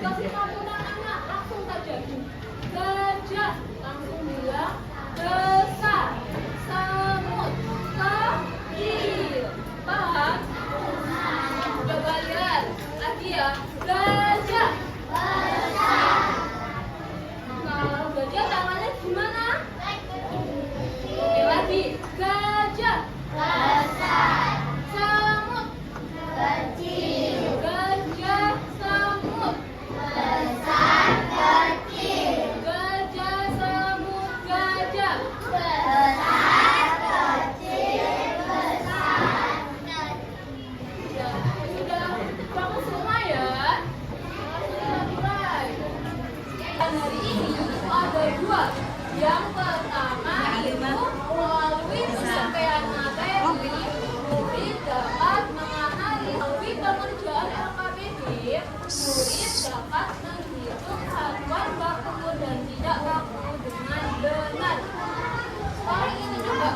dikasih kamu namanya, langsung saja. Gajah, langsung bilang besar. Semut, kecil. Paham? Coba lihat lagi ya. Gajah. Kalau gajah tangannya gimana? Oke, lagi. Gajah. Semut. Gajah, semut. Gajah, semut, gajah. Ya, sudah kamu semua ya. Sudah mulai. Dan hari ini ada dua. Yang pertama itu melalui penyampaian materi, murid dapat mengenali melalui pengerjaan LKPD, murid dapat menghitung satuan baku dan tidak baku dengan benar. Sekarang ini juga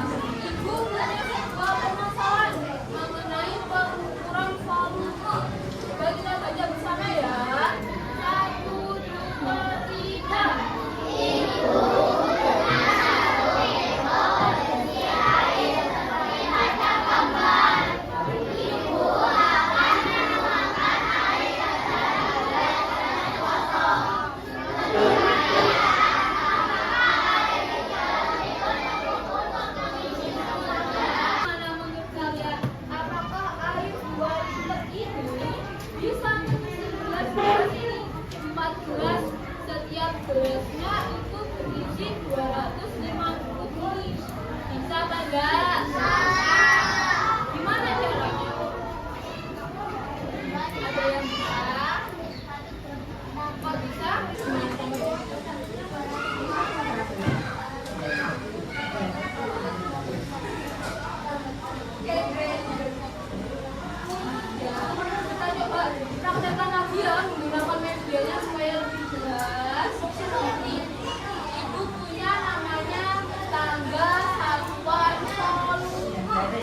Ibu punya sebuah permasalahan mengenai pengukuran volume. Coba kita baca bersama ya. 1, 2, 3. Mana menurut kalian, apakah air 2 liter ini bisa mengisi gelas gelas ini? 4 gelas, setiap gelasnya itu berisi 250 ml. Bisa apa enggak? Gimana caranya? Ada yang bisa? Kok bisa? Kita coba praktekkan lagi ya, menggunakan medianya supaya lebih jelas. Seperti Ibu punya namanya tangga satuan volume.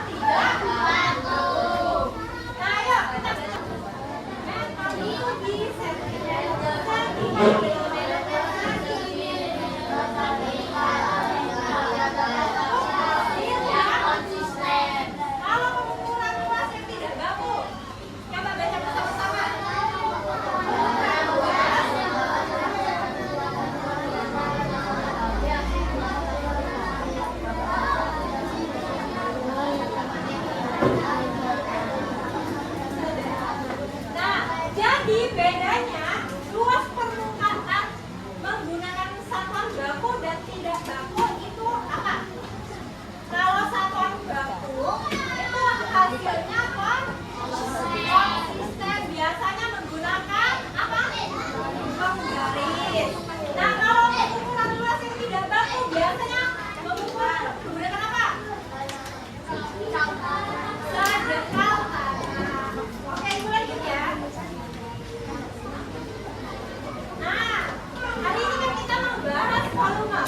tidak baku. Nah, ayo kita baca. Metode sentimeter. Kalau pengukuran luas yang tidak baku, coba baca bersama-sama. Nah, jadi bedanya luas permukaan menggunakan satuan baku dan tidak baku itu apa? Kalau satuan baku itu hasilnya konsisten, biasanya menggunakan apa? Penggaris. Nah, kalau pengukuran luas yang tidak baku biasanya menggunakan apa? Sejengkal tangan. Oke, mulai gitu ya. Nah, hari ini kan kita membahas volume.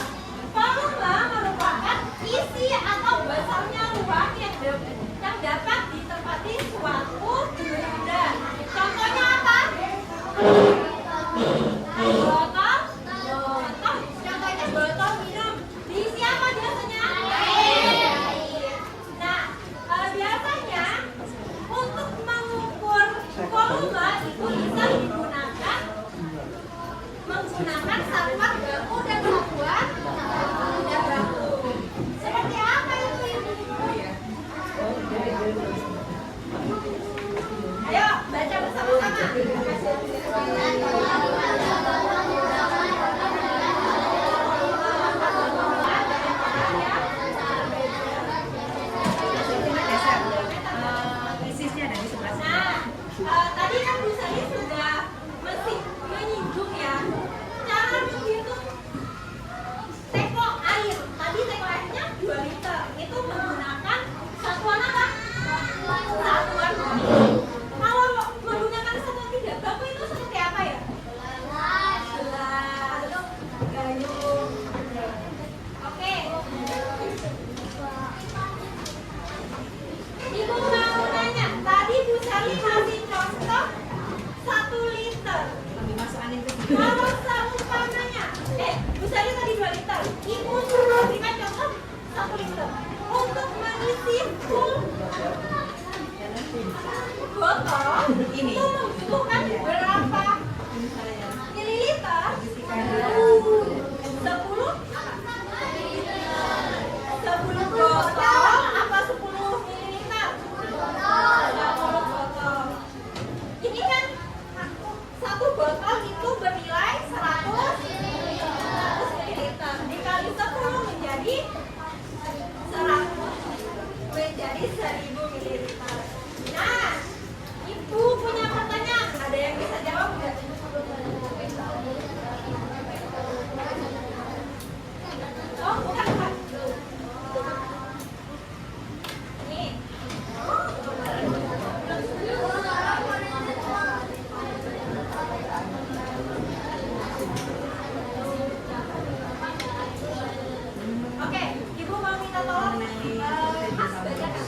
Volume merupakan isi atau besarnya ruang yang dapat ditempati suatu benda. Contohnya apa? Botol. Contohnya botol minum. Diisi apa biasanya? Air. Nah, biasanya untuk mengukur volume itu bisa menggunakan satuan baku dan satuan tidak baku. Seperti apa itu Ibu? Ayo baca bersama-sama. Nah, tadi kan Bu Sari sudah menyinggung ya cara menghitung teko air. Tadi teko airnya 2 liter. Itu menggunakan satuan apa? Satuan baku. Kalau menggunakan satuan tidak baku itu seperti apa ya? Gelas, gayung. Oke. Ibu mau nanya, tadi Bu Sari kasih contoh 1 liter. Kalau seumpamanya, Bu Sari tadi 2 liter. Ibu suruh berikan contoh 1 liter. Untuk mengisi full botol itu membutuhkan berapa mililiter? 10 botol apa 10 mililiter? 10 botol. Ini kan satu botol itu bernilai 100 mililiter. Dikali 10 menjadi 1000 mililiter. Nah, Ibu punya pertanyaan. Ada yang bisa jawab nggak? Oh, bukan, Pak. Nih. Oke, Ibu mau minta tolong Mas bacakan.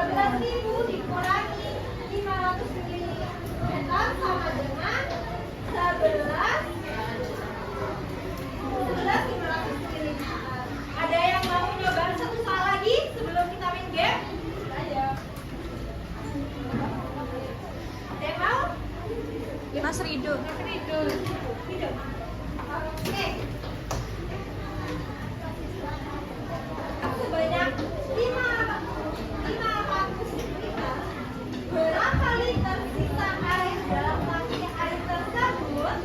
12.000 dikurangi 500 ml sama dengan 11 ml. Ada yang mau nyoba satu soal lagi sebelum kita main game? Ayo. Ada yang mau? Mas Rido. Hidup. Oke. Sebanyak 500 liter. Berapa liter sisa air dalam tangki air tersebut?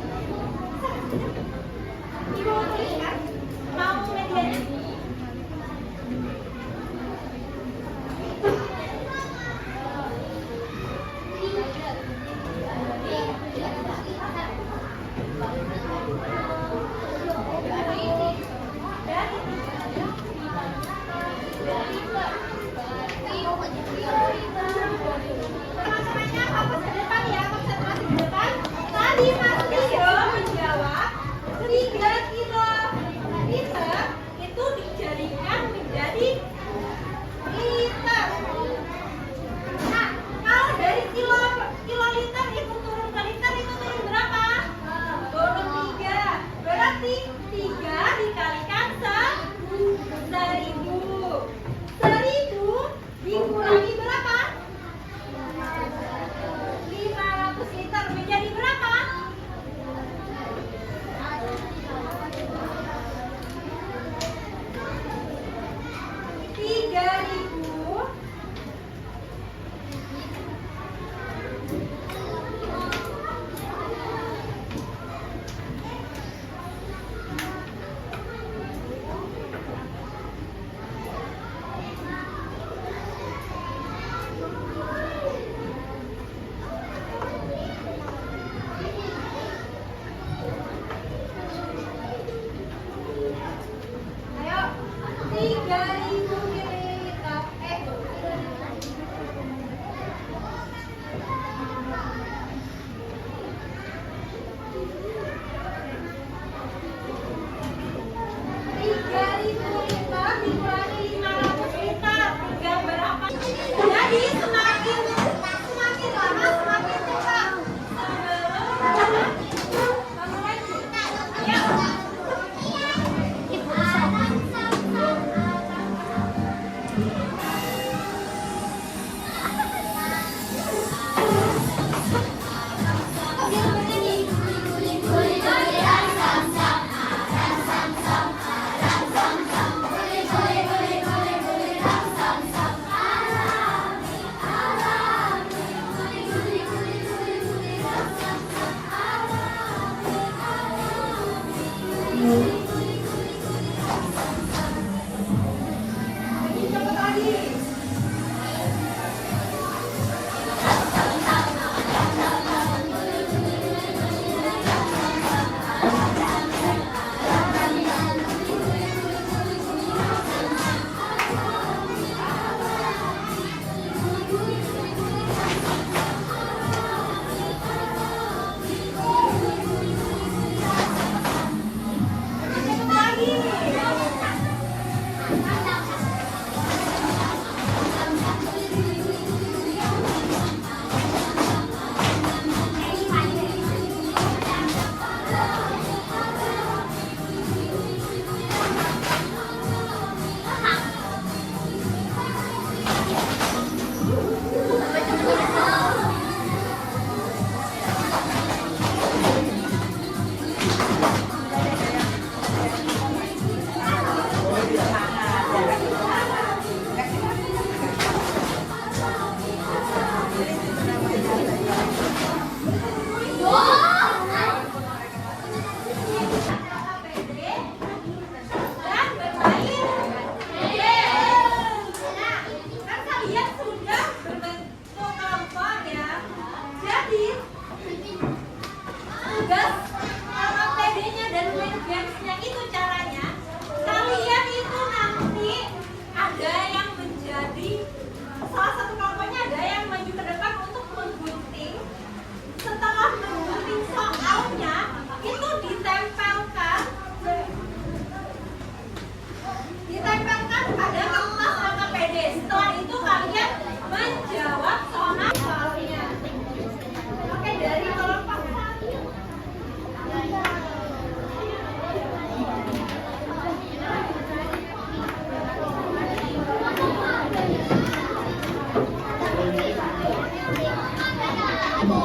Ada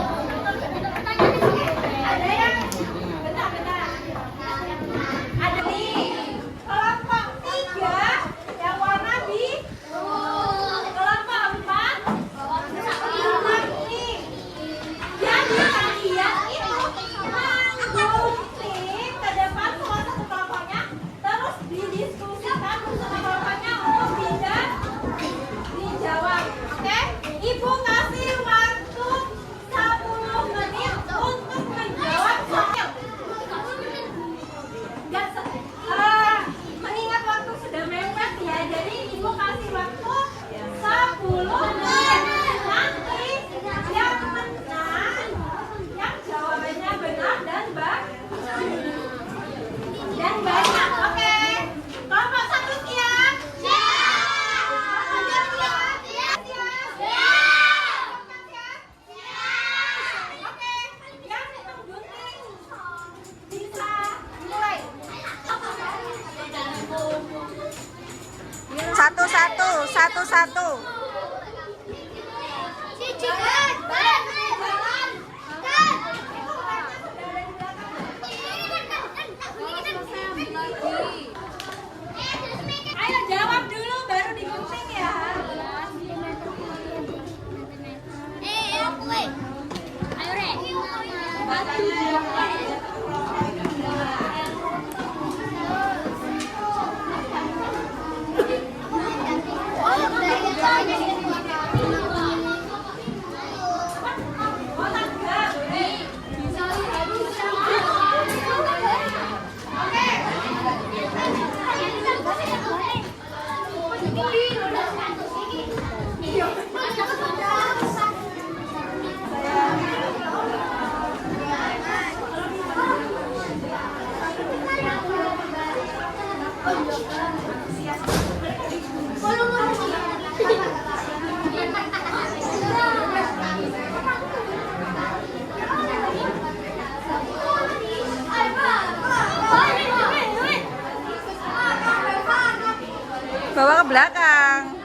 yang benar-benar. Ada nih. Kelompok 3 yang warna biru. Kelompok 4 warna kuning. Jadi kalian itu menggunting ke depan semua satu kelompoknya, terus didiskusikan bersama kelompoknya untuk tidak dijawab. Oke? Ibu kasih waktu 10 menit untuk menjawab soal. Nggak mengingat waktu sudah mepet ya, jadi ibu kasih waktu 10 menit. Nanti yang menang, yang jawabannya benar dan banyak. Oke, kelompok 1 siap? Siap. Kelompok 2 siap? Siap. Oke, yang menggunting bisa mulai. Satu-satu. Ayo jawab dulu baru digunting ya. Bawa ke belakang.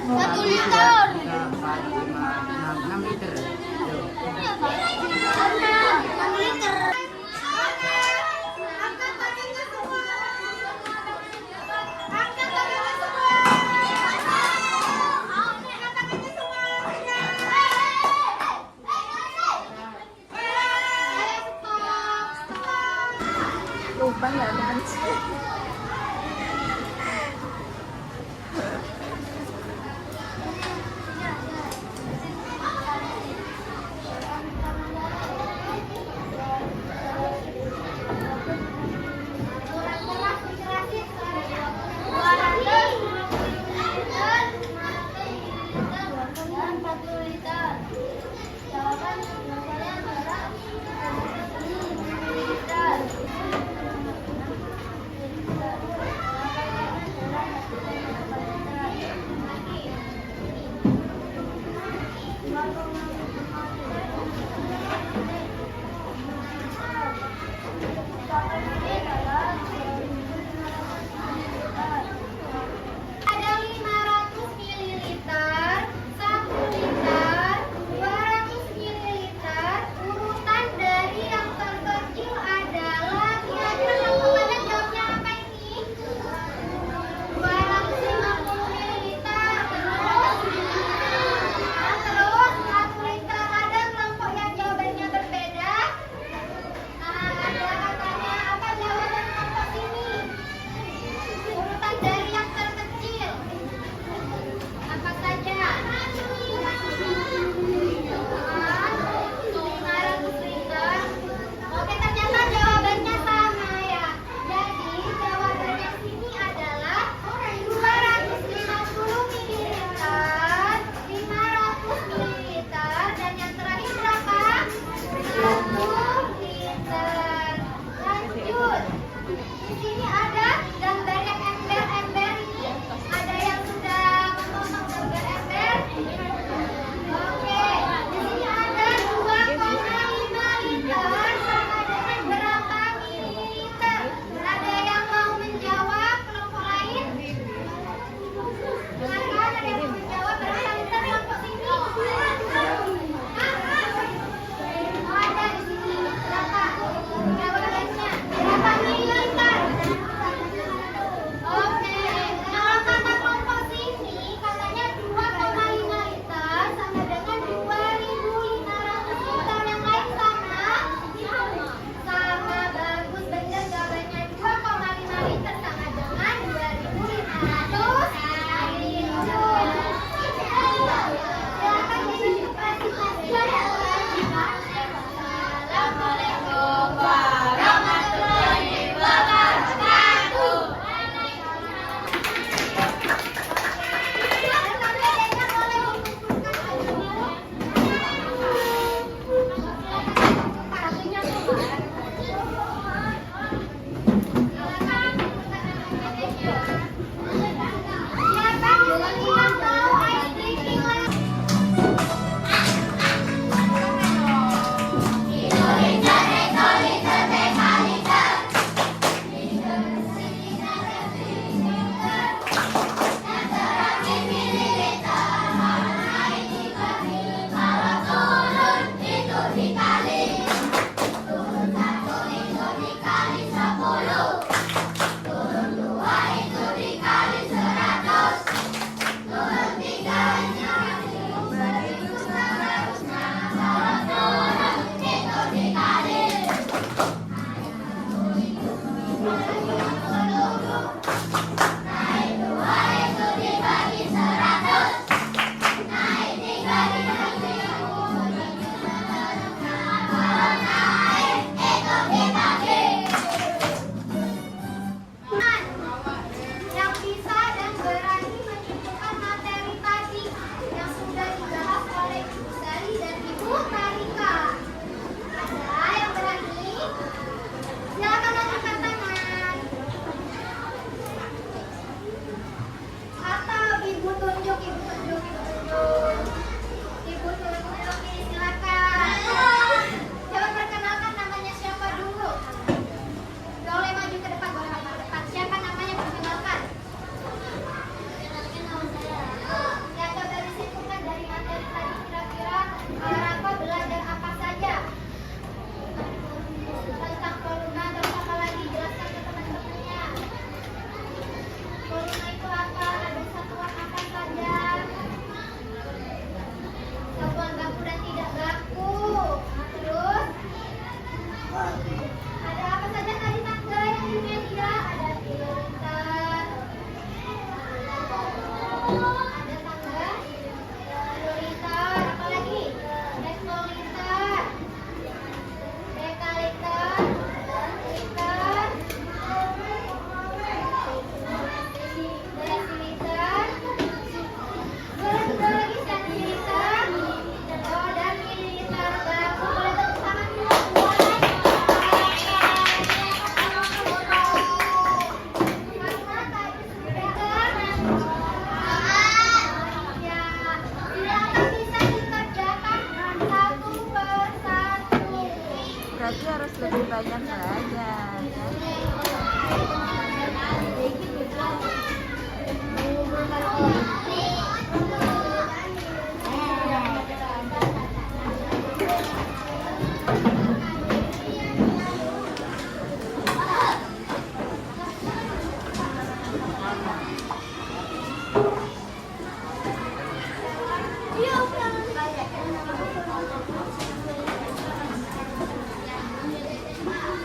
Satu liter. 6 liter. 6 liter. Angkat tangannya semua. Angkat tangannya semua. Angkat tangannya semua. Lupa nggak teman.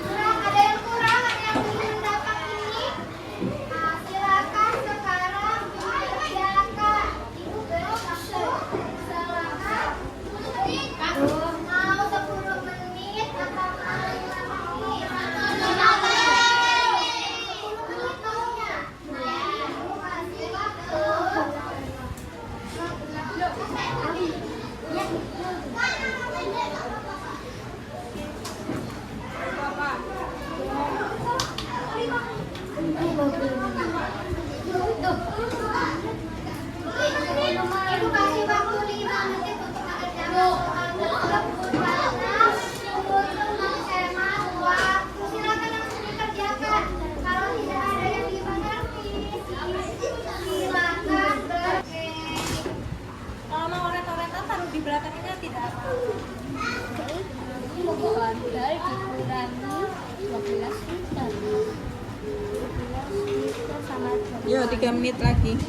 Kurang, ada yang kurang, ada yang ingin mendapat ini? Nah, silakan sekarang dikerjakan. Silakan. Mau 10 menit atau mau 5 menit? 10 menit maunya. Ibu kasih waktu 5 menit untuk mengerjakan soal tersebut karena untuk menghemat waktu. Silakan langsung dikerjakan. Kalau tidak ada yang dimengerti, silakan Kalau mau oret-oretan taruh di belakangnya tidak apa. bandar dikurangi 12 liter. 12 liter sama 12. Yo, 3 menit lagi.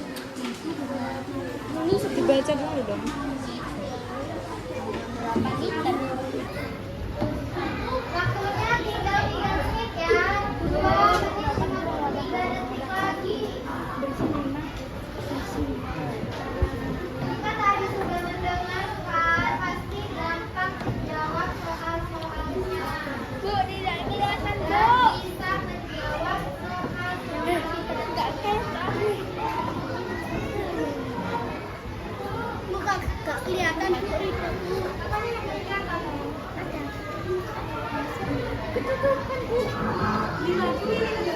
Dibaca dulu dong. Berapa liter? Waktunya tinggal 3 menit ya. 2 menit 3 detik lagi. Jika tadi sudah mendengarkan, pasti gampang menjawab soal-soalnya. Bu, tidak kelihatan, Bu. Bisa menjawab soal-soalnya. Enggak kelihatan. Muka gak kelihatan, Bu. Apanya yang kelihatan? Ada. Itu tuh kan, Bu. 5 menit.